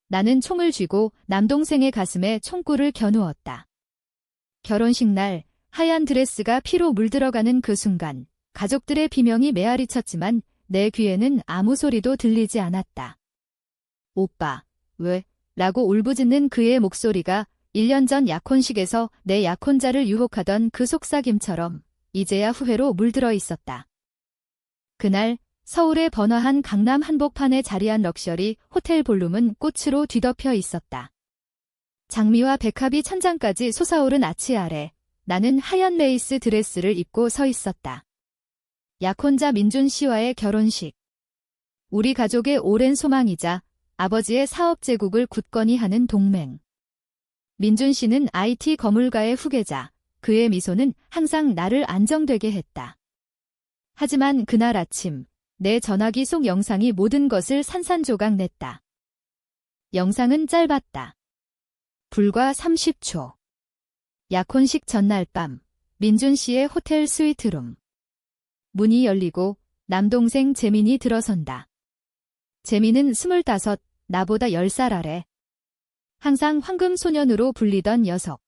나는 총을 쥐고 남동생의 가슴에 총구를 겨누었다. 결혼식 날 하얀 드레스가 피로 물들어가는 그 순간 가족들의 비명이 메아리쳤지만 내 귀에는 아무 소리도 들리지 않았다. 오빠, 왜? 라고 울부짖는 그의 목소리가 1년 전 약혼식에서 내 약혼자를 유혹하던 그 속삭임처럼 이제야 후회로 물들어 있었다. 그날 서울의 번화한 강남 한복판에 자리한 럭셔리 호텔 볼룸은 꽃으로 뒤덮여 있었다. 장미와 백합이 천장까지 솟아오른 아치 아래 나는 하얀 레이스 드레스를 입고 서 있었다. 약혼자 민준 씨와의 결혼식. 우리 가족의 오랜 소망이자 아버지의 사업 제국을 굳건히 하는 동맹. 민준 씨는 IT 거물가의 후계자, 그의 미소는 항상 나를 안정되게 했다. 하지만 그날 아침, 내 전화기 속 영상이 모든 것을 산산조각 냈다. 영상은 짧았다. 불과 30초. 약혼식 전날 밤, 민준 씨의 호텔 스위트룸. 문이 열리고 남동생 재민이 들어선다. 재민은 25, 나보다 10살 아래. 항상 황금소년으로 불리던 녀석.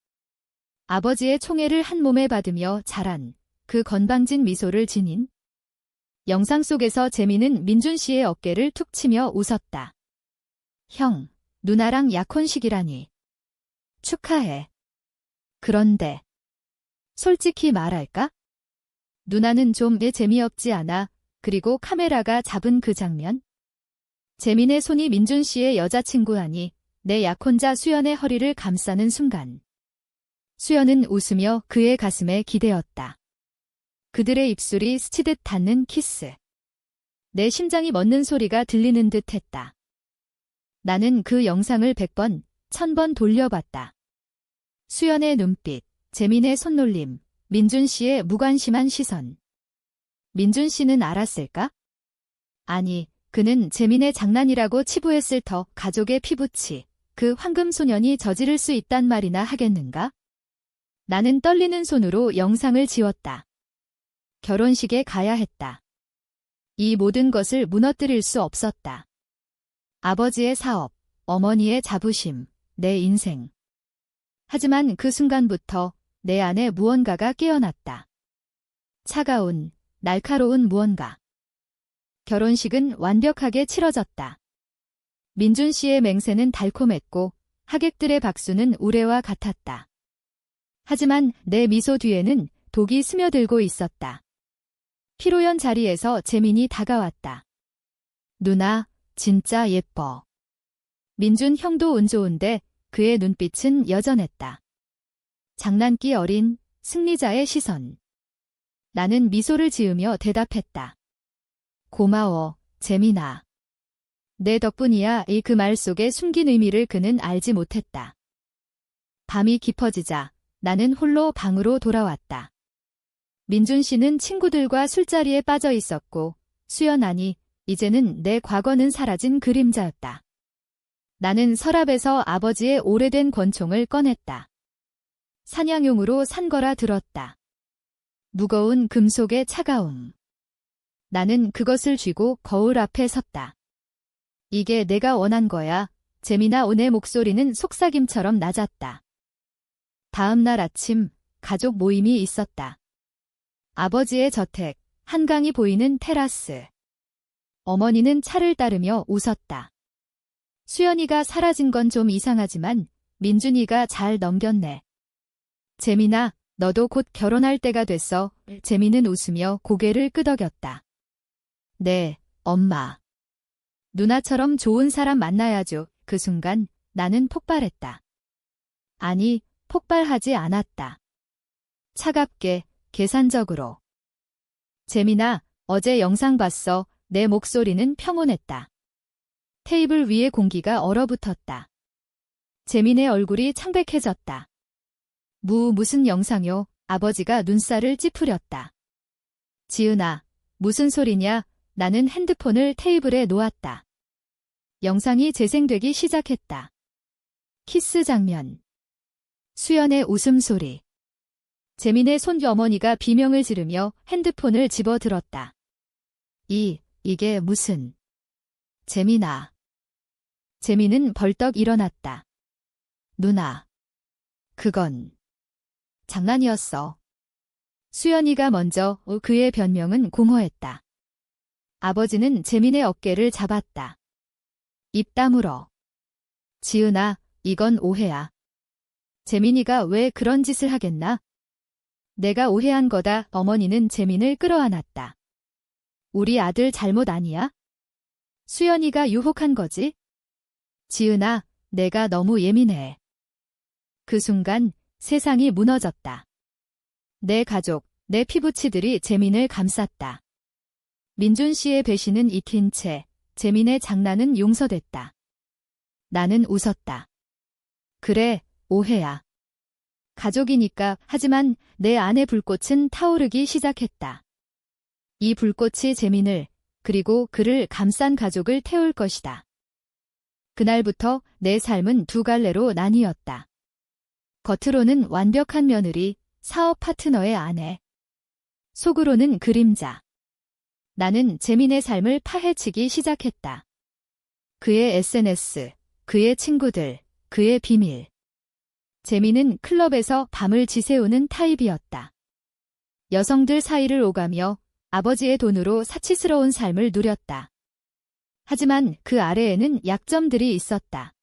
아버지의 총애를 한 몸에 받으며 자란 그 건방진 미소를 지닌. 영상 속에서 재민은 민준 씨의 어깨를 툭 치며 웃었다. 형, 누나랑 약혼식이라니. 축하해. 그런데 솔직히 말할까? 누나는 좀 재미없지 않아. 그리고 카메라가 잡은 그 장면. 재민의 손이 민준 씨의 여자친구하니 내 약혼자 수연의 허리를 감싸는 순간. 수연은 웃으며 그의 가슴에 기대었다. 그들의 입술이 스치듯 닿는 키스. 내 심장이 멎는 소리가 들리는 듯 했다. 나는 그 영상을 100번, 1000번 돌려봤다. 수연의 눈빛, 재민의 손놀림, 민준 씨의 무관심한 시선. 민준 씨는 알았을까? 아니, 그는 재민의 장난이라고 치부했을 터 가족의 피부치, 그 황금소년이 저지를 수 있단 말이나 하겠는가? 나는 떨리는 손으로 영상을 지웠다. 결혼식에 가야 했다. 이 모든 것을 무너뜨릴 수 없었다. 아버지의 사업, 어머니의 자부심, 내 인생. 하지만 그 순간부터 내 안에 무언가가 깨어났다. 차가운, 날카로운 무언가. 결혼식은 완벽하게 치러졌다. 민준 씨의 맹세는 달콤했고 하객들의 박수는 우레와 같았다. 하지만 내 미소 뒤에는 독이 스며들고 있었다. 피로연 자리에서 재민이 다가왔다. 누나, 진짜 예뻐. 민준 형도 운 좋은데 그의 눈빛은 여전했다. 장난기 어린 승리자의 시선. 나는 미소를 지으며 대답했다. 고마워, 재민아. 내 덕분이야. 그 말 속에 숨긴 의미를 그는 알지 못했다. 밤이 깊어지자 나는 홀로 방으로 돌아왔다. 민준 씨는 친구들과 술자리에 빠져 있었고 수연아니 이제는 내 과거는 사라진 그림자였다. 나는 서랍에서 아버지의 오래된 권총을 꺼냈다. 사냥용으로 산 거라 들었다. 무거운 금속의 차가움. 나는 그것을 쥐고 거울 앞에 섰다. 이게 내가 원한 거야. 재민아. 오내 목소리는 속삭임처럼 낮았다. 다음 날 아침 가족 모임이 있었다. 아버지의 저택, 한강이 보이는 테라스. 어머니는 차를 따르며 웃었다. 수연이가 사라진 건 좀 이상하지만 민준이가 잘 넘겼네. 재민아, 너도 곧 결혼할 때가 됐어. 재민은 웃으며 고개를 끄덕였다. 네, 엄마. 누나처럼 좋은 사람 만나야죠. 그 순간 나는 폭발했다. 아니, 폭발하지 않았다. 차갑게, 계산적으로. 재민아, 어제 영상 봤어. 내 목소리는 평온했다. 테이블 위에 공기가 얼어붙었다. 재민의 얼굴이 창백해졌다. 무슨 영상요? 아버지가 눈살을 찌푸렸다. 지은아, 무슨 소리냐? 나는 핸드폰을 테이블에 놓았다. 영상이 재생되기 시작했다. 키스 장면. 수연의 웃음소리. 재민의 손어머니가 비명을 지르며 핸드폰을 집어들었다. 이게 무슨... 재민아. 재민은 벌떡 일어났다. 누나. 그건 장난이었어. 수연이가 먼저 그의 변명은 공허했다. 아버지는 재민의 어깨를 잡았다. 입 다물어. 지은아, 이건 오해야. 재민이가 왜 그런 짓을 하겠나? 내가 오해한 거다. 어머니는 재민을 끌어안았다. 우리 아들 잘못 아니야? 수연이가 유혹한 거지? 지은아, 내가 너무 예민해. 그 순간 세상이 무너졌다. 내 가족, 내 피부치들이 재민을 감쌌다. 민준 씨의 배신은 익힌 채 재민의 장난은 용서됐다. 나는 웃었다. 그래, 오해야. 가족이니까. 하지만 내 안의 불꽃은 타오르기 시작했다. 이 불꽃이 재민을, 그리고 그를 감싼 가족을 태울 것이다. 그날부터 내 삶은 두 갈래로 나뉘었다. 겉으로는 완벽한 며느리, 사업 파트너의 아내. 속으로는 그림자. 나는 재민의 삶을 파헤치기 시작했다. 그의 SNS, 그의 친구들, 그의 비밀. 재민은 클럽에서 밤을 지새우는 타입이었다. 여성들 사이를 오가며 아버지의 돈으로 사치스러운 삶을 누렸다. 하지만 그 아래에는 약점들이 있었다.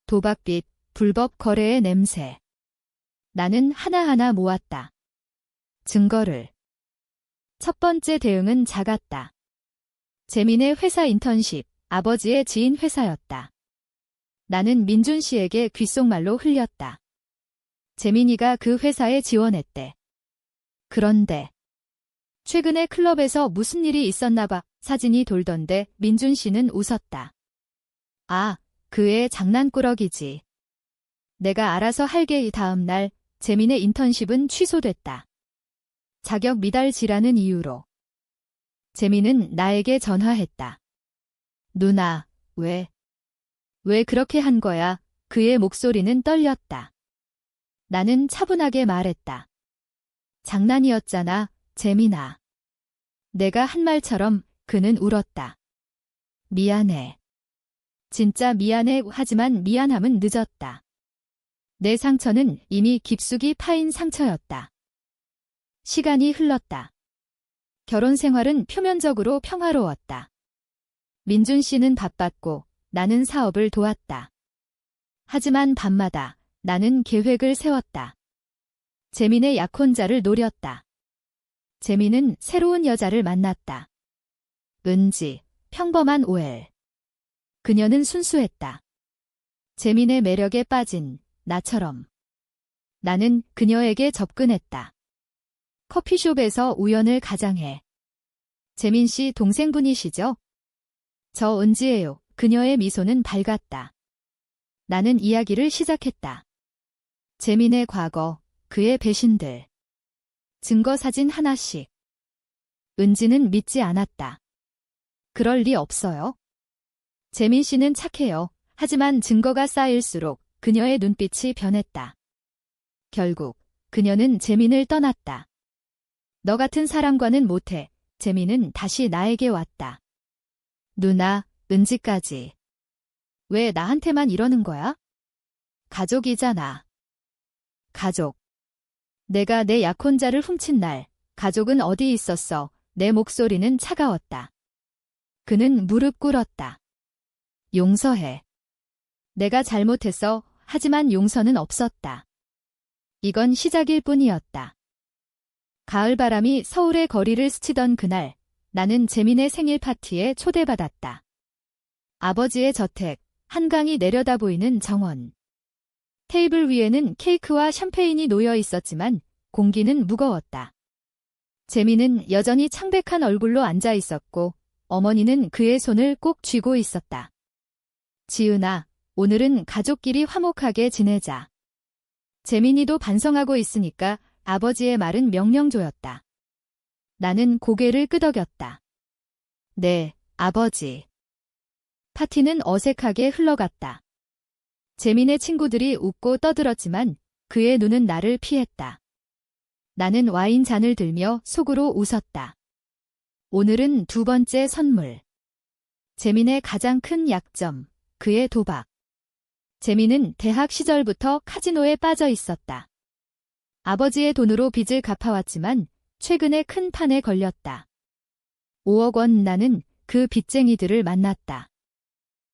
도박빚, 불법 거래의 냄새. 나는 하나하나 모았다. 증거를. 첫 번째 대응은 작았다. 재민의 회사 인턴십, 아버지의 지인 회사였다. 나는 민준 씨에게 귓속말로 흘렸다. 재민이가 그 회사에 지원했대. 그런데 최근에 클럽에서 무슨 일이 있었나 봐. 사진이 돌던데. 민준 씨는 웃었다. 아, 그 애 장난꾸러기지. 내가 알아서 할게. 이 다음 날 재민의 인턴십은 취소됐다. 자격 미달지라는 이유로. 재민은 나에게 전화했다. 누나, 왜 그렇게 한 거야? 그의 목소리는 떨렸다. 나는 차분하게 말했다. 장난이었잖아, 재민아. 내가 한 말처럼. 그는 울었다. 미안해. 진짜 미안해. 하지만 미안함은 늦었다. 내 상처는 이미 깊숙이 파인 상처였다. 시간이 흘렀다. 결혼 생활은 표면적으로 평화로웠다. 민준 씨는 바빴고 나는 사업을 도왔다. 하지만 밤마다 나는 계획을 세웠다. 재민의 약혼자를 노렸다. 재민은 새로운 여자를 만났다. 은지, 평범한 OL. 그녀는 순수했다. 재민의 매력에 빠진 나처럼. 나는 그녀에게 접근했다. 커피숍에서 우연을 가장해. 재민 씨 동생분이시죠? 저 은지예요. 그녀의 미소는 밝았다. 나는 이야기를 시작했다. 재민의 과거, 그의 배신들. 증거 사진 하나씩. 은지는 믿지 않았다. 그럴 리 없어요. 재민 씨는 착해요. 하지만 증거가 쌓일수록 그녀의 눈빛이 변했다. 결국 그녀는 재민을 떠났다. 너 같은 사람과는 못해. 재민은 다시 나에게 왔다. 누나, 은지까지. 왜 나한테만 이러는 거야? 가족이잖아. 가족. 내가 내 약혼자를 훔친 날, 가족은 어디 있었어? 내 목소리는 차가웠다. 그는 무릎 꿇었다. 용서해. 내가 잘못했어. 하지만 용서는 없었다. 이건 시작일 뿐이었다. 가을바람이 서울의 거리를 스치던 그날, 나는 재민의 생일 파티에 초대받았다. 아버지의 저택, 한강이 내려다 보이는 정원. 테이블 위에는 케이크와 샴페인이 놓여 있었지만 공기는 무거웠다. 재민은 여전히 창백한 얼굴로 앉아 있었고 어머니는 그의 손을 꼭 쥐고 있었다. 지은아, 오늘은 가족끼리 화목하게 지내자. 재민이도 반성하고 있으니까. 아버지의 말은 명령조였다. 나는 고개를 끄덕였다. 네, 아버지. 파티는 어색하게 흘러갔다. 재민의 친구들이 웃고 떠들었지만 그의 눈은 나를 피했다. 나는 와인 잔을 들며 속으로 웃었다. 오늘은 두 번째 선물. 재민의 가장 큰 약점, 그의 도박. 재민은 대학 시절부터 카지노에 빠져 있었다. 아버지의 돈으로 빚을 갚아왔지만 최근에 큰 판에 걸렸다. 5억 원. 나는 그 빚쟁이들을 만났다.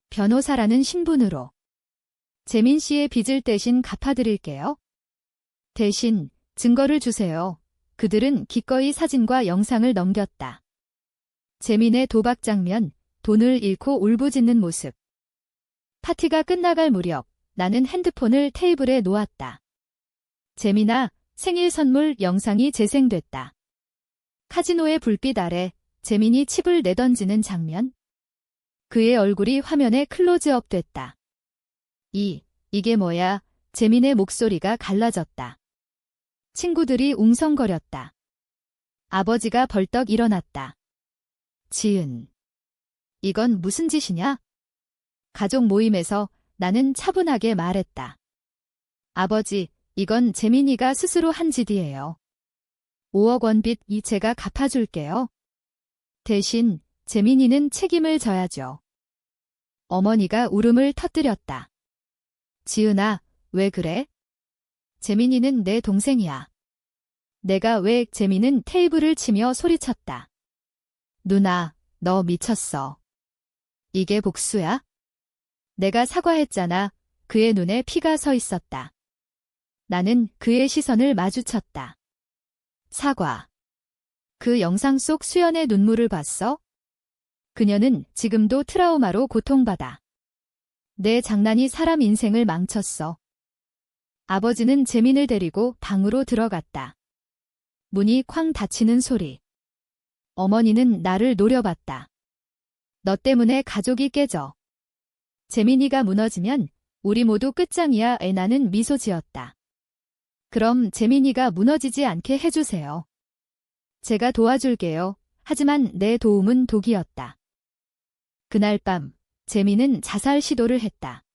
변호사라는 신분으로. 재민 씨의 빚을 대신 갚아드릴게요. 대신 증거를 주세요. 그들은 기꺼이 사진과 영상을 넘겼다. 재민의 도박 장면, 돈을 잃고 울부짖는 모습. 파티가 끝나갈 무렵 나는 핸드폰을 테이블에 놓았다. 재민아, 생일 선물 영상이 재생됐다. 카지노의 불빛 아래 재민이 칩을 내던지는 장면. 그의 얼굴이 화면에 클로즈업 됐다. 이게 뭐야? 재민의 목소리가 갈라졌다. 친구들이 웅성거렸다. 아버지가 벌떡 일어났다. 지은. 이건 무슨 짓이냐? 가족 모임에서 나는 차분하게 말했다. 아버지, 이건 재민이가 스스로 한 짓이에요. 5억 원 빚 제가 갚아줄게요. 대신 재민이는 책임을 져야죠. 어머니가 울음을 터뜨렸다. 지은아, 왜 그래? 재민이는 내 동생이야. 내가 왜? 재민은 테이블을 치며 소리쳤다. 누나, 너 미쳤어. 이게 복수야? 내가 사과했잖아. 그의 눈에 피가 서 있었다. 나는 그의 시선을 마주쳤다. 사과. 그 영상 속 수연의 눈물을 봤어? 그녀는 지금도 트라우마로 고통받아. 내 장난이 사람 인생을 망쳤어. 아버지는 재민을 데리고 방으로 들어갔다. 문이 쾅 닫히는 소리. 어머니는 나를 노려봤다. 너 때문에 가족이 깨져. 재민이가 무너지면 우리 모두 끝장이야. 나는 미소 지었다. 그럼 재민이가 무너지지 않게 해주세요. 제가 도와줄게요. 하지만 내 도움은 독이었다. 그날 밤 재민은 자살 시도를 했다.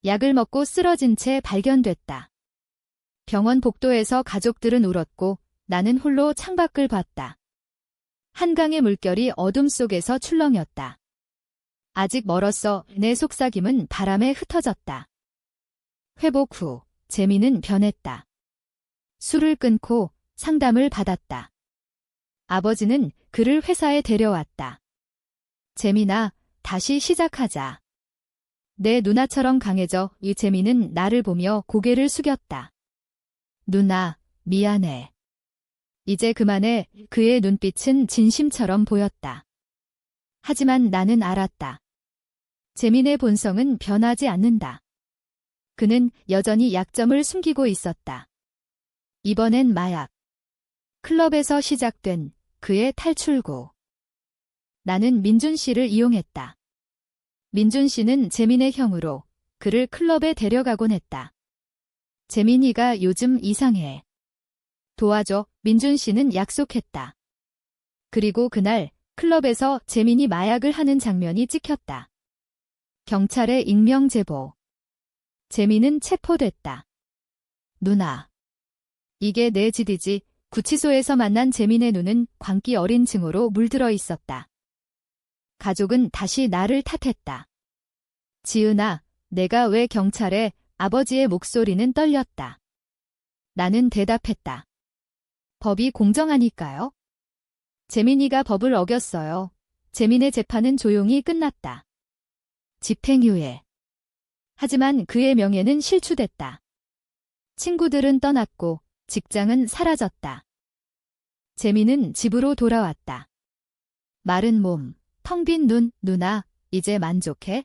약을 먹고 쓰러진 채 발견됐다. 병원 복도에서 가족들은 울었고 나는 홀로 창밖을 봤다. 한강의 물결이 어둠 속에서 출렁였다. 아직 멀었어. 내 속삭임은 바람에 흩어졌다. 회복 후 재민은 변했다. 술을 끊고 상담을 받았다. 아버지는 그를 회사에 데려왔다. 재민아, 다시 시작하자. 내 누나처럼 강해져. 재민은 나를 보며 고개를 숙였다. 누나, 미안해. 이제 그만해. 그의 눈빛은 진심처럼 보였다. 하지만 나는 알았다. 재민의 본성은 변하지 않는다. 그는 여전히 약점을 숨기고 있었다. 이번엔 마약. 클럽에서 시작된 그의 탈출구. 나는 민준 씨를 이용했다. 민준 씨는 재민의 형으로 그를 클럽에 데려가곤 했다. 재민이가 요즘 이상해. 도와줘. 민준 씨는 약속했다. 그리고 그날 클럽에서 재민이 마약을 하는 장면이 찍혔다. 경찰에 익명 제보. 재민은 체포됐다. 누나. 이게 내 짓이지. 구치소에서 만난 재민의 눈은 광기 어린 증오로 물들어 있었다. 가족은 다시 나를 탓했다. 지은아, 내가 왜 경찰에? 아버지의 목소리는 떨렸다. 나는 대답했다. 법이 공정하니까요. 재민이가 법을 어겼어요. 재민의 재판은 조용히 끝났다. 집행유예. 하지만 그의 명예는 실추됐다. 친구들은 떠났고 직장은 사라졌다. 재민은 집으로 돌아왔다. 마른 몸, 텅 빈 눈. 누나, 이제 만족해?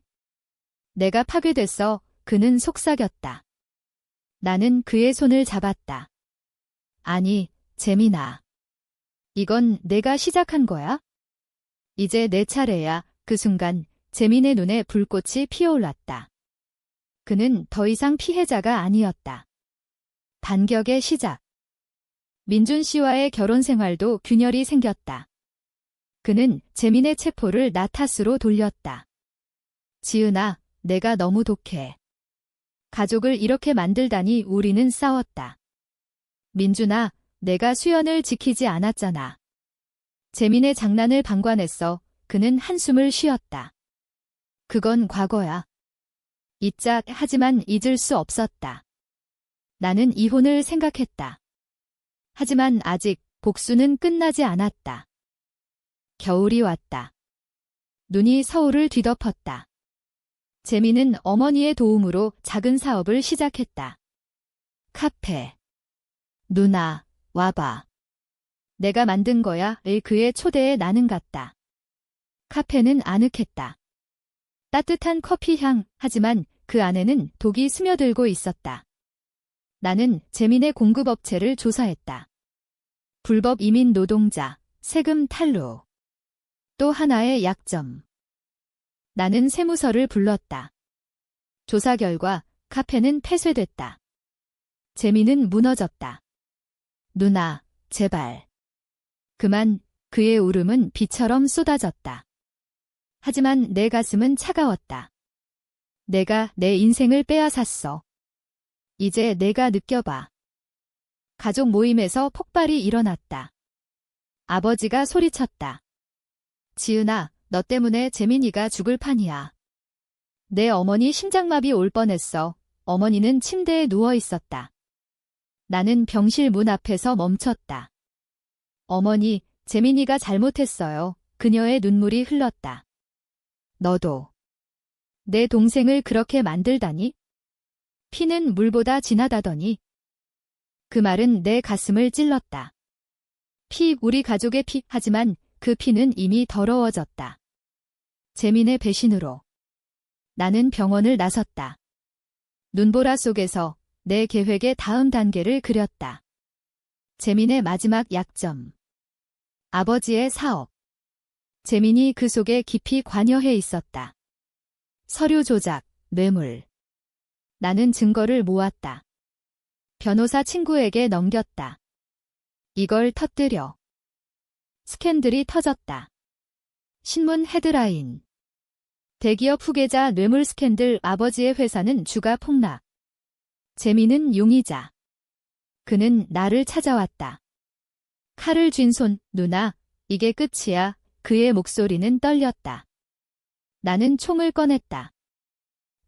내가 파괴됐어. 그는 속삭였다. 나는 그의 손을 잡았다. 아니, 재민아. 이건 내가 시작한 거야? 이제 내 차례야. 그 순간 재민의 눈에 불꽃이 피어올랐다. 그는 더 이상 피해자가 아니었다. 반격의 시작. 민준 씨와의 결혼 생활도 균열이 생겼다. 그는 재민의 체포를 나 탓으로 돌렸다. 지은아, 내가 너무 독해. 가족을 이렇게 만들다니. 우리는 싸웠다. 민준아, 내가 수연을 지키지 않았잖아. 재민의 장난을 방관했어. 그는 한숨을 쉬었다. 그건 과거야. 잊자 하지만 잊을 수 없었다. 나는 이혼을 생각했다. 하지만 아직 복수는 끝나지 않았다. 겨울이 왔다. 눈이 서울을 뒤덮었다. 재미는 어머니의 도움으로 작은 사업을 시작했다. 카페. 누나, 와봐. 내가 만든 거야. 의 그의 초대에 나는 갔다. 카페는 아늑했다. 따뜻한 커피향, 하지만 그 안에는 독이 스며들고 있었다. 나는 재민의 공급업체를 조사했다. 불법 이민 노동자, 세금 탈루. 또 하나의 약점. 나는 세무서를 불렀다. 조사 결과 카페는 폐쇄됐다. 재민은 무너졌다. 누나, 제발. 그만. 그의 울음은 비처럼 쏟아졌다. 하지만 내 가슴은 차가웠다. 내가 내 인생을 빼앗았어. 이제 내가 느껴봐. 가족 모임에서 폭발이 일어났다. 아버지가 소리쳤다. 지은아, 너 때문에 재민이가 죽을 판이야. 내 어머니 심장마비 올 뻔했어. 어머니는 침대에 누워 있었다. 나는 병실 문 앞에서 멈췄다. 어머니, 재민이가 잘못했어요. 그녀의 눈물이 흘렀다. 너도 내 동생을 그렇게 만들다니? 피는 물보다 진하다더니. 그 말은 내 가슴을 찔렀다. 피, 우리 가족의 피, 하지만 그 피는 이미 더러워졌다. 재민의 배신으로. 나는 병원을 나섰다. 눈보라 속에서 내 계획의 다음 단계를 그렸다. 재민의 마지막 약점. 아버지의 사업. 재민이 그 속에 깊이 관여해 있었다. 서류 조작, 뇌물. 나는 증거를 모았다. 변호사 친구에게 넘겼다. 이걸 터뜨려. 스캔들이 터졌다. 신문 헤드라인. 대기업 후계자 뇌물 스캔들. 아버지의 회사는 주가 폭락. 재민은 용의자. 그는 나를 찾아왔다. 칼을 쥔 손. 누나, 이게 끝이야. 그의 목소리는 떨렸다. 나는 총을 꺼냈다.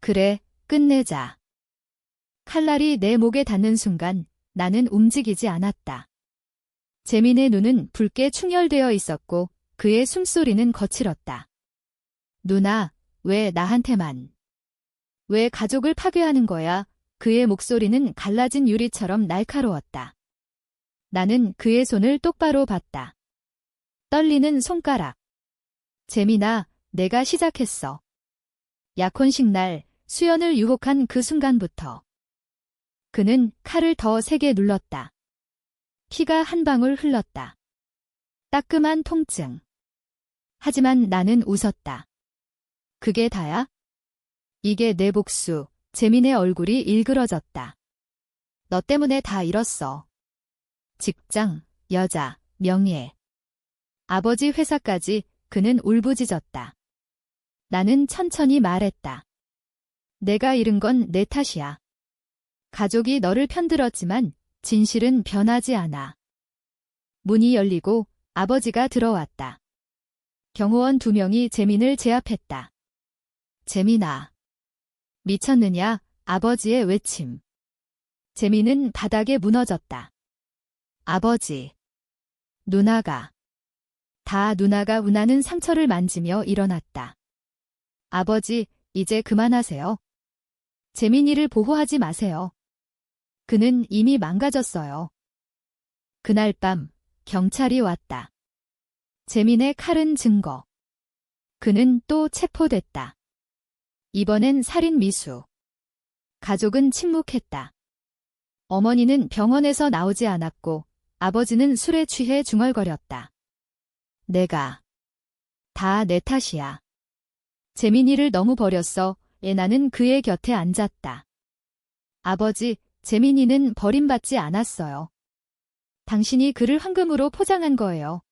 그래, 끝내자. 칼날이 내 목에 닿는 순간 나는 움직이지 않았다. 재민의 눈은 붉게 충혈되어 있었고 그의 숨소리는 거칠었다. 누나, 왜 나한테만? 왜 가족을 파괴하는 거야? 그의 목소리는 갈라진 유리처럼 날카로웠다. 나는 그의 손을 똑바로 봤다. 떨리는 손가락. 재민아, 내가 시작했어. 약혼식 날 수연을 유혹한 그 순간부터. 그는 칼을 더 세게 눌렀다. 피가 한 방울 흘렀다. 따끔한 통증. 하지만 나는 웃었다. 그게 다야? 이게 내 복수. 재민의 얼굴이 일그러졌다. 너 때문에 다 잃었어. 직장, 여자, 명예. 아버지 회사까지. 그는 울부짖었다. 나는 천천히 말했다. 내가 잃은 건 내 탓이야. 가족이 너를 편들었지만 진실은 변하지 않아. 문이 열리고 아버지가 들어왔다. 경호원 2명이 재민을 제압했다. 재민아. 미쳤느냐? 아버지의 외침. 재민은 바닥에 무너졌다. 아버지. 누나가. 다 누나가 운하는 상처를 만지며 일어났다. 아버지, 이제 그만하세요. 재민이를 보호하지 마세요. 그는 이미 망가졌어요. 그날 밤 경찰이 왔다. 재민의 칼은 증거. 그는 또 체포됐다. 이번엔 살인 미수. 가족은 침묵했다. 어머니는 병원에서 나오지 않았고 아버지는 술에 취해 중얼거렸다. 내가. 다 내 탓이야. 재민이를 너무 버렸어. 나는 그의 곁에 앉았다. 아버지, 재민이는 버림받지 않았어요. 당신이 그를 황금으로 포장한 거예요.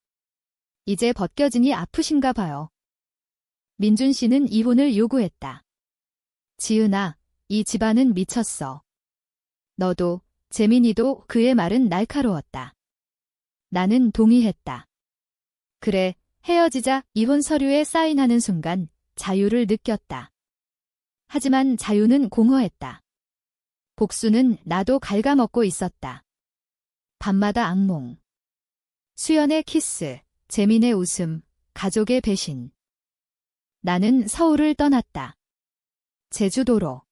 이제 벗겨지니 아프신가 봐요. 민준 씨는 이혼을 요구했다. 지은아, 이 집안은 미쳤어. 너도, 재민이도. 그의 말은 날카로웠다. 나는 동의했다. 그래, 헤어지자. 이혼 서류에 사인하는 순간 자유를 느꼈다. 하지만 자유는 공허했다. 복수는 나도 갉아먹고 있었다. 밤마다 악몽. 수연의 키스, 재민의 웃음, 가족의 배신. 나는 서울을 떠났다. 제주도로.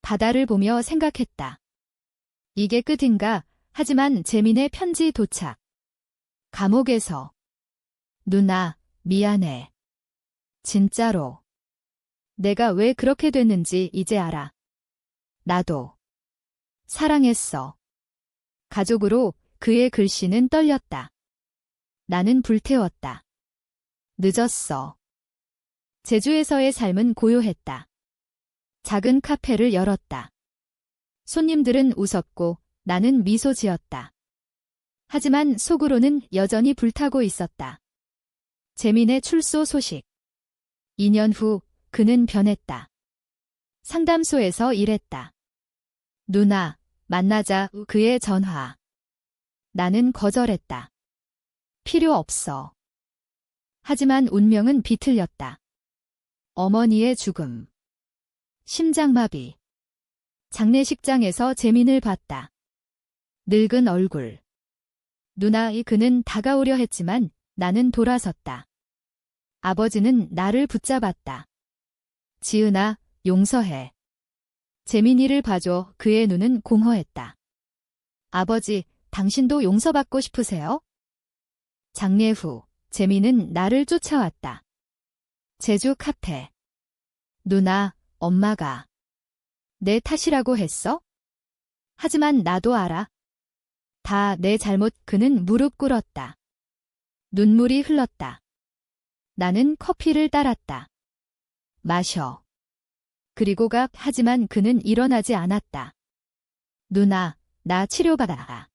바다를 보며 생각했다. 이게 끝인가? 하지만 재민의 편지 도착. 감옥에서. 누나, 미안해. 진짜로. 내가 왜 그렇게 됐는지 이제 알아. 나도. 사랑했어. 가족으로 그의 글씨는 떨렸다. 나는 불태웠다. 늦었어. 제주에서의 삶은 고요했다. 작은 카페를 열었다. 손님들은 웃었고 나는 미소 지었다. 하지만 속으로는 여전히 불타고 있었다. 재민의 출소 소식. 2년 후 그는 변했다. 상담소에서 일했다. 누나, 만나자. 그의 전화. 나는 거절했다. 필요 없어. 하지만 운명은 비틀렸다. 어머니의 죽음. 심장마비. 장례식장에서 재민을 봤다. 늙은 얼굴. 누나의 그는 다가오려 했지만 나는 돌아섰다. 아버지는 나를 붙잡았다. 지은아, 용서해. 재민이를 봐줘. 그의 눈은 공허했다. 아버지, 당신도 용서받고 싶으세요? 장례 후, 재민은 나를 쫓아왔다. 제주 카페. 누나, 엄마가 내 탓이라고 했어? 하지만 나도 알아. 다 내 잘못. 그는 무릎 꿇었다. 눈물이 흘렀다. 나는 커피를 따랐다. 마셔. 그리고 가. 하지만 그는 일어나지 않았다. 누나, 나 치료받아.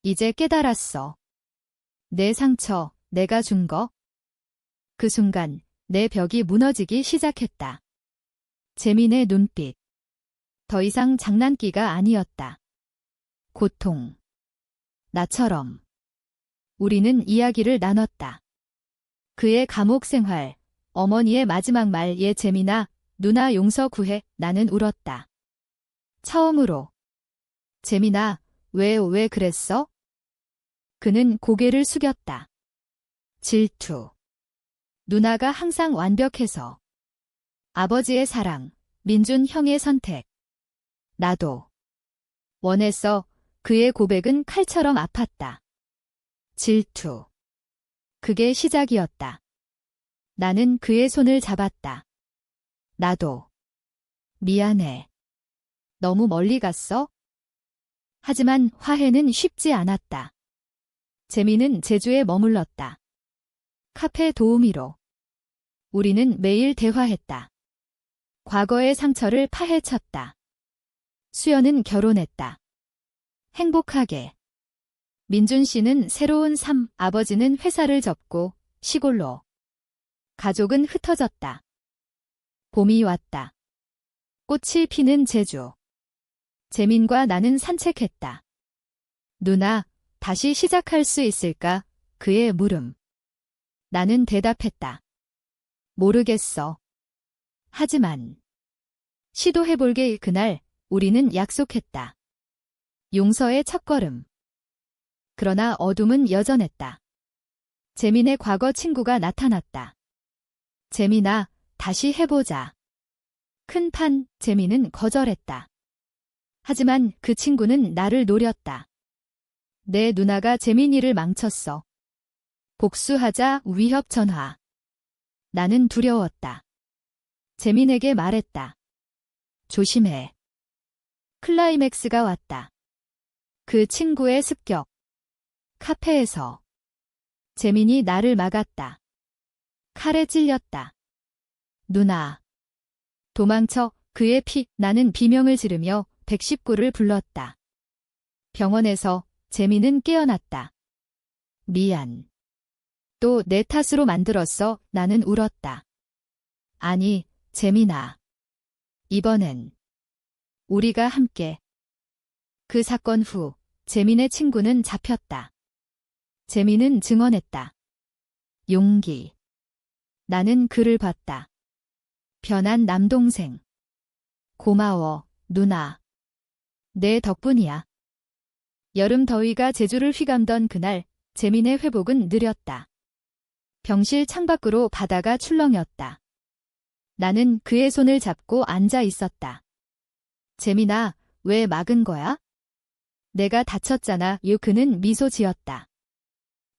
이제 깨달았어. 내 상처, 내가 준 거. 그 순간 내 벽이 무너지기 시작했다. 재민의 눈빛. 더 이상 장난기가 아니었다. 고통. 나처럼. 우리는 이야기를 나눴다. 그의 감옥 생활, 어머니의 마지막 말. 재민아, 누나 용서 구해. 나는 울었다. 처음으로. 재민아, 왜 그랬어? 그는 고개를 숙였다. 질투. 누나가 항상 완벽해서. 아버지의 사랑, 민준 형의 선택. 나도. 원했어. 그의 고백은 칼처럼 아팠다. 질투. 그게 시작이었다. 나는 그의 손을 잡았다. 나도. 미안해. 너무 멀리 갔어? 하지만 화해는 쉽지 않았다. 재민은 제주에 머물렀다. 카페 도우미로. 우리는 매일 대화했다. 과거의 상처를 파헤쳤다. 수연은 결혼했다. 행복하게. 민준 씨는 새로운 삶, 아버지는 회사를 접고 시골로. 가족은 흩어졌다. 봄이 왔다. 꽃이 피는 제주. 재민과 나는 산책했다. 누나, 다시 시작할 수 있을까? 그의 물음. 나는 대답했다. 모르겠어. 하지만 시도해볼게. 그날 우리는 약속했다. 용서의 첫걸음. 그러나 어둠은 여전했다. 재민의 과거 친구가 나타났다. 재민아, 다시 해보자. 큰 판. 재민은 거절했다. 하지만 그 친구는 나를 노렸다. 내 누나가 재민이를 망쳤어. 복수하자. 위협 전화. 나는 두려웠다. 재민에게 말했다. 조심해. 클라이맥스가 왔다. 그 친구의 습격. 카페에서. 재민이 나를 막았다. 칼에 찔렸다. 누나. 도망쳐. 그의 피. 나는 비명을 지르며 119를 불렀다. 병원에서 재민은 깨어났다. 미안. 또 내 탓으로 만들었어. 나는 울었다. 아니, 재민아. 이번엔 우리가 함께. 그 사건 후 재민의 친구는 잡혔다. 재민은 증언했다. 용기. 나는 그를 봤다. 변한 남동생. 고마워, 누나. 내 덕분이야. 여름 더위가 제주를 휘감던 그날, 재민의 회복은 느렸다. 병실 창밖으로 바다가 출렁였다. 나는 그의 손을 잡고 앉아 있었다. 재민아, 왜 막은 거야? 내가 다쳤잖아. 그는 미소 지었다.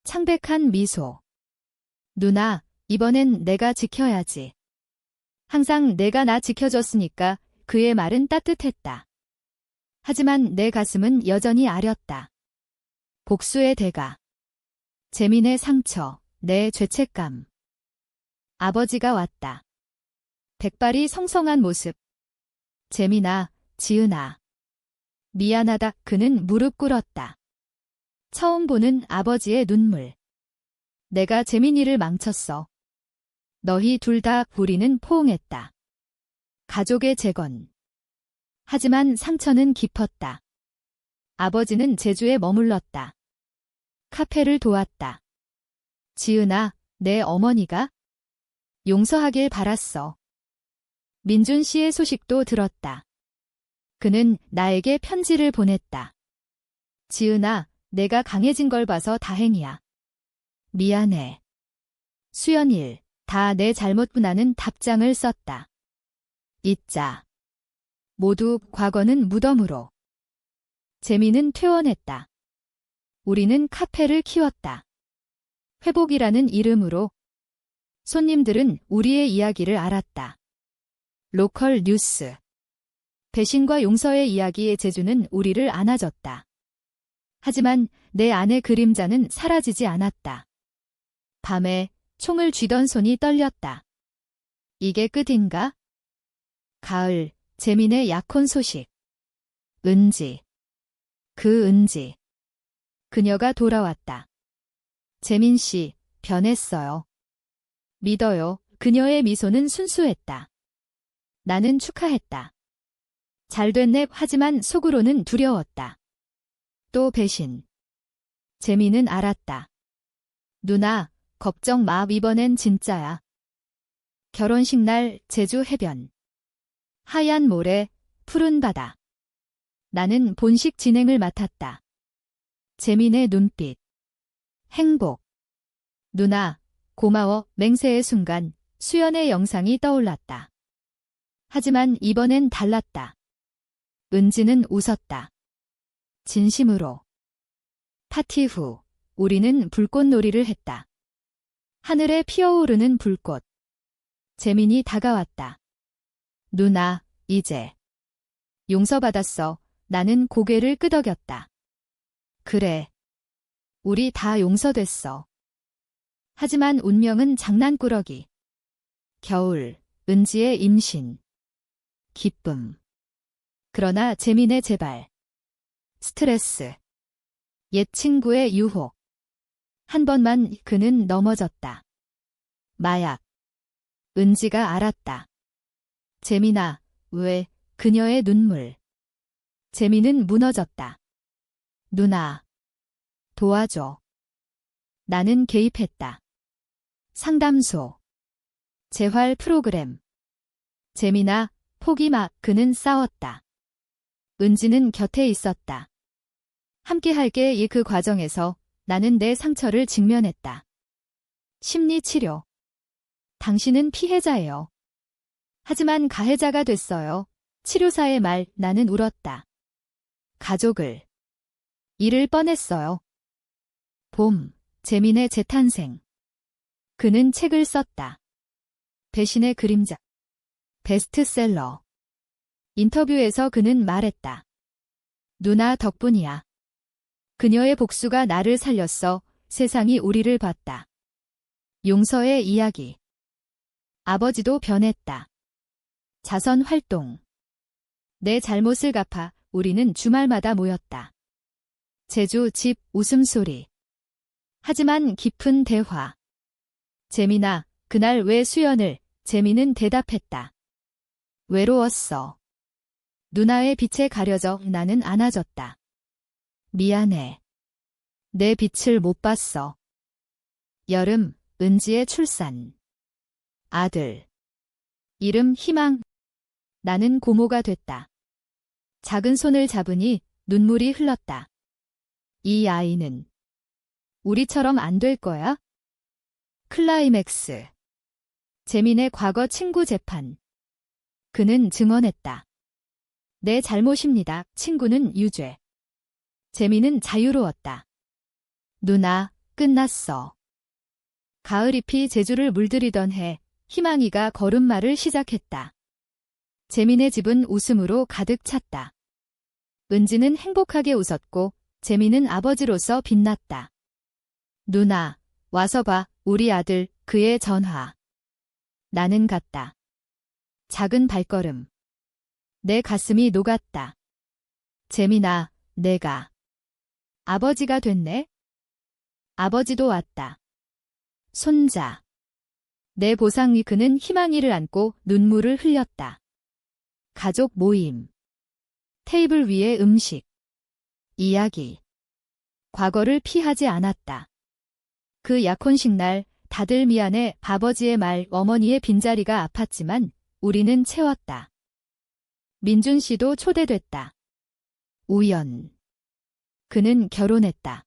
창백한 미소. 누나, 이번엔 내가 지켜야지. 항상 내가 나 지켜줬으니까. 그의 말은 따뜻했다. 하지만 내 가슴은 여전히 아렸다. 복수의 대가. 재민의 상처, 내 죄책감. 아버지가 왔다. 백발이 성성한 모습. 재민아, 지은아. 미안하다. 그는 무릎 꿇었다. 처음 보는 아버지의 눈물. 내가 재민이를 망쳤어. 너희 둘 다. 우리는 포옹했다. 가족의 재건. 하지만 상처는 깊었다. 아버지는 제주에 머물렀다. 카페를 도왔다. 지은아, 내 어머니가 용서하길 바랐어. 민준 씨의 소식도 들었다. 그는 나에게 편지를 보냈다. 지은아, 내가 강해진 걸 봐서 다행이야. 미안해. 수연일, 다 내 잘못뿐나는 답장을 썼다. 잊자. 모두 과거는 무덤으로. 재민은 퇴원했다. 우리는 카페를 키웠다. 회복이라는 이름으로. 손님들은 우리의 이야기를 알았다. 로컬 뉴스. 배신과 용서의 이야기의 제주는 우리를 안아줬다. 하지만 내 안의 그림자는 사라지지 않았다. 밤에 총을 쥐던 손이 떨렸다. 이게 끝인가? 가을, 재민의 약혼 소식. 은지. 그 은지. 그녀가 돌아왔다. 재민 씨, 변했어요. 믿어요. 그녀의 미소는 순수했다. 나는 축하했다. 잘됐네. 하지만 속으로는 두려웠다. 또 배신. 재민은 알았다. 누나, 걱정 마. 이번엔 진짜야. 결혼식 날 제주 해변. 하얀 모래, 푸른 바다. 나는 본식 진행을 맡았다. 재민의 눈빛. 행복. 누나, 고마워. 맹세의 순간 수연의 영상이 떠올랐다. 하지만 이번엔 달랐다. 은지는 웃었다. 진심으로. 파티 후 우리는 불꽃놀이를 했다. 하늘에 피어오르는 불꽃. 재민이 다가왔다. 누나, 이제 용서받았어. 나는 고개를 끄덕였다. 그래. 우리 다 용서됐어. 하지만 운명은 장난꾸러기. 겨울, 은지의 임신. 기쁨. 그러나 재민의 재발. 스트레스. 옛 친구의 유혹. 한 번만 그는 넘어졌다. 마약. 은지가 알았다. 재민아, 왜? 그녀의 눈물. 재민은 무너졌다. 누나. 도와줘. 나는 개입했다. 상담소. 재활 프로그램. 재민아, 포기 마. 그는 싸웠다. 은지는 곁에 있었다. 함께할게. 그 과정에서 나는 내 상처를 직면했다. 심리치료. 당신은 피해자예요. 하지만 가해자가 됐어요. 치료사의 말. 나는 울었다. 가족을 잃을 뻔했어요. 봄, 재민의 재탄생. 그는 책을 썼다. 배신의 그림자. 베스트셀러. 인터뷰에서 그는 말했다. 누나 덕분이야. 그녀의 복수가 나를 살렸어. 세상이 우리를 봤다. 용서의 이야기. 아버지도 변했다. 자선 활동. 내 잘못을 갚아 우리는 주말마다 모였다. 제주 집 웃음소리. 하지만 깊은 대화. 재민아, 그날 왜 수연을? 재민은 대답했다. 외로웠어. 누나의 빛에 가려져. 나는 안아줬다. 미안해. 내 빛을 못 봤어. 여름, 은지의 출산. 아들. 이름 희망. 나는 고모가 됐다. 작은 손을 잡으니 눈물이 흘렀다. 이 아이는 우리처럼 안 될 거야? 클라이맥스. 재민의 과거 친구 재판. 그는 증언했다. 내 잘못입니다. 친구는 유죄. 재민은 자유로웠다. 누나, 끝났어. 가을잎이 제주를 물들이던 해, 희망이가 걸음마를 시작했다. 재민의 집은 웃음으로 가득 찼다. 은지는 행복하게 웃었고, 재민은 아버지로서 빛났다. 누나, 와서 봐, 우리 아들, 그의 전화. 나는 갔다. 작은 발걸음. 내 가슴이 녹았다. 재민아, 내가 아버지가 됐네? 아버지도 왔다. 손자. 내 보상이. 그는 희망이를 안고 눈물을 흘렸다. 가족 모임. 테이블 위에 음식. 이야기. 과거를 피하지 않았다. 그 약혼식 날 다들 미안해 아버지의 말, 어머니의 빈자리가 아팠지만 우리는 채웠다. 민준 씨도 초대됐다. 우연. 그는 결혼했다.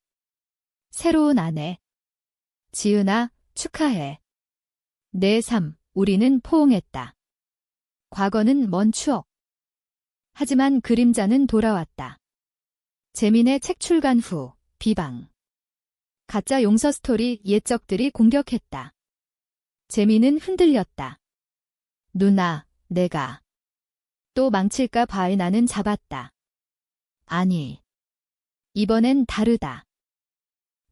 새로운 아내. 지은아, 축하해. 내 삶, 우리는 포옹했다. 과거는 먼 추억. 하지만 그림자는 돌아왔다. 재민의 책 출간 후, 비방. 가짜 용서 스토리, 옛적들이 공격했다. 재민은 흔들렸다. 누나, 내가 또 망칠까 봐에 나는 잡았다. 아니. 이번엔 다르다.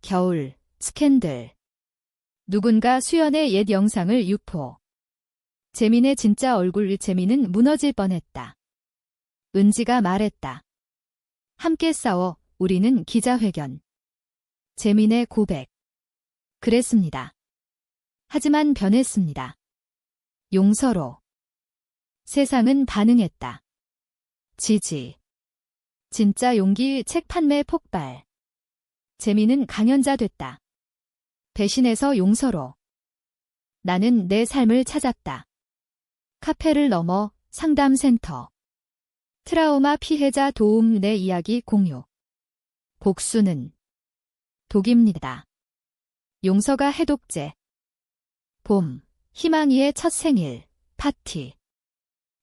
겨울, 스캔들. 누군가 수연의 옛 영상을 유포. 재민의 진짜 얼굴. 재민은 무너질 뻔했다. 은지가 말했다. 함께 싸워, 우리는 기자회견. 재민의 고백. 그랬습니다. 하지만 변했습니다. 용서로. 세상은 반응했다. 지지. 진짜 용기. 책 판매 폭발. 재민은 강연자 됐다. 배신에서 용서로. 나는 내 삶을 찾았다. 카페를 넘어 상담센터. 트라우마 피해자 도움. 내 이야기 공유. 복수는 독입니다. 용서가 해독제. 봄. 희망이의 첫 생일. 파티.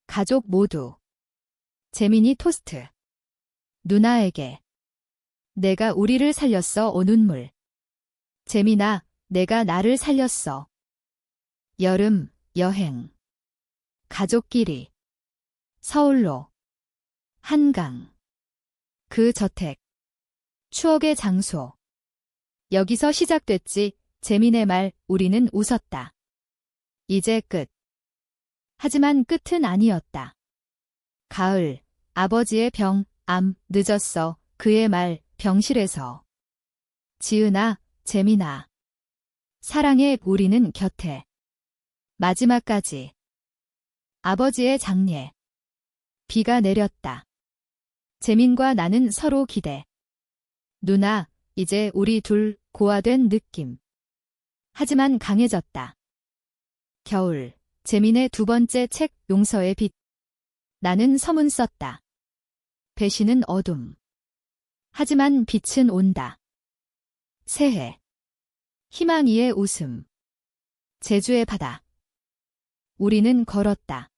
가족 모두. 재민이 토스트. 누나에게. 내가 우리를 살렸어. 오 눈물. 재민아, 내가 나를 살렸어. 여름, 여행. 가족끼리. 서울로. 한강. 그 저택. 추억의 장소. 여기서 시작됐지. 재민의 말. 우리는 웃었다. 이제 끝. 하지만 끝은 아니었다. 가을. 아버지의 병, 암, 늦었어. 그의 말, 병실에서. 지은아, 재민아. 사랑해, 우리는 곁에. 마지막까지. 아버지의 장례. 비가 내렸다. 재민과 나는 서로 기대. 누나, 이제 우리 둘 고아된 느낌. 하지만 강해졌다. 겨울. 재민의 두 번째 책, 용서의 빛. 나는 서문 썼다. 배신은 어둠. 하지만 빛은 온다. 새해. 희망이의 웃음. 제주의 바다. 우리는 걸었다.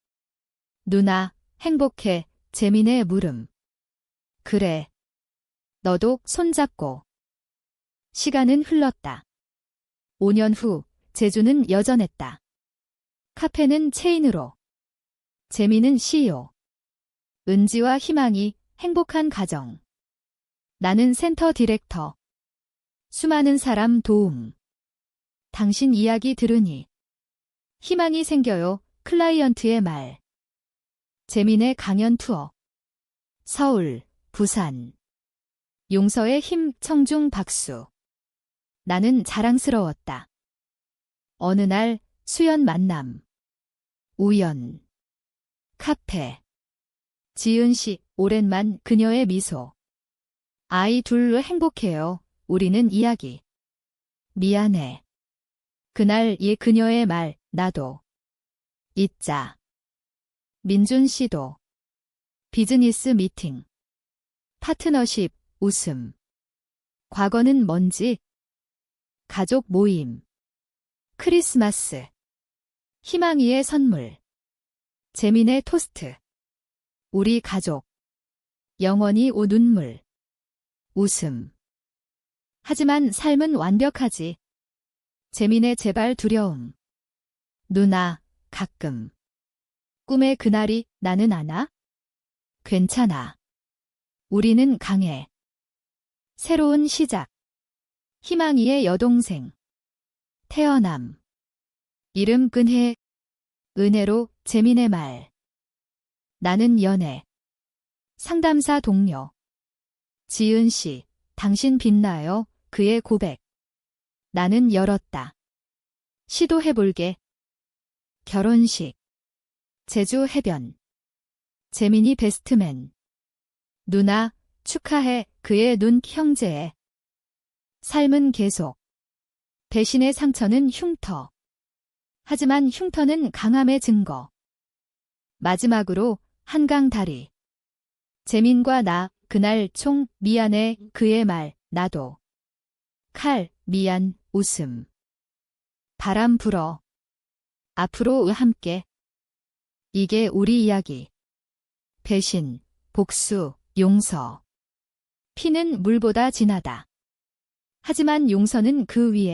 누나, 행복해. 재민의 물음. 그래. 너도 손잡고. 시간은 흘렀다. 5년 후, 제주는 여전했다. 카페는 체인으로. 재민은 CEO. 은지와 희망이 행복한 가정. 나는 센터 디렉터. 수많은 사람 도움. 당신 이야기 들으니 희망이 생겨요. 클라이언트의 말. 재민의 강연 투어. 서울, 부산. 용서의 힘. 청중 박수. 나는 자랑스러웠다. 어느 날 수연 만남. 우연. 카페. 지은 씨, 오랜만. 그녀의 미소. 아이 둘 행복해요. 우리는 이야기. 미안해. 그날 그녀의 말, 나도. 잊자. 민준 시도. 비즈니스 미팅. 파트너십, 웃음. 과거는 뭔지. 가족 모임. 크리스마스. 희망이의 선물. 재민의 토스트. 우리 가족. 영원히 오 눈물. 웃음. 하지만 삶은 완벽하지. 재민의 제발 두려움. 누나, 가끔. 꿈의 그날이 나는 아나? 괜찮아. 우리는 강해. 새로운 시작. 희망이의 여동생. 태어남. 이름 끈해. 은혜로 재민의 말. 나는 연애. 상담사 동료. 지은 씨, 당신 빛나요? 그의 고백. 나는 열었다. 시도해볼게. 결혼식. 제주 해변. 재민이 베스트맨. 누나, 축하해. 그의 눈 형제에. 삶은 계속. 배신의 상처는 흉터. 하지만 흉터는 강함의 증거. 마지막으로 한강 다리. 재민과 나, 그날 총, 미안해, 그의 말, 나도. 칼, 미안, 웃음. 바람 불어. 앞으로 함께. 이게 우리 이야기. 배신, 복수, 용서. 피는 물보다 진하다. 하지만 용서는 그 위에.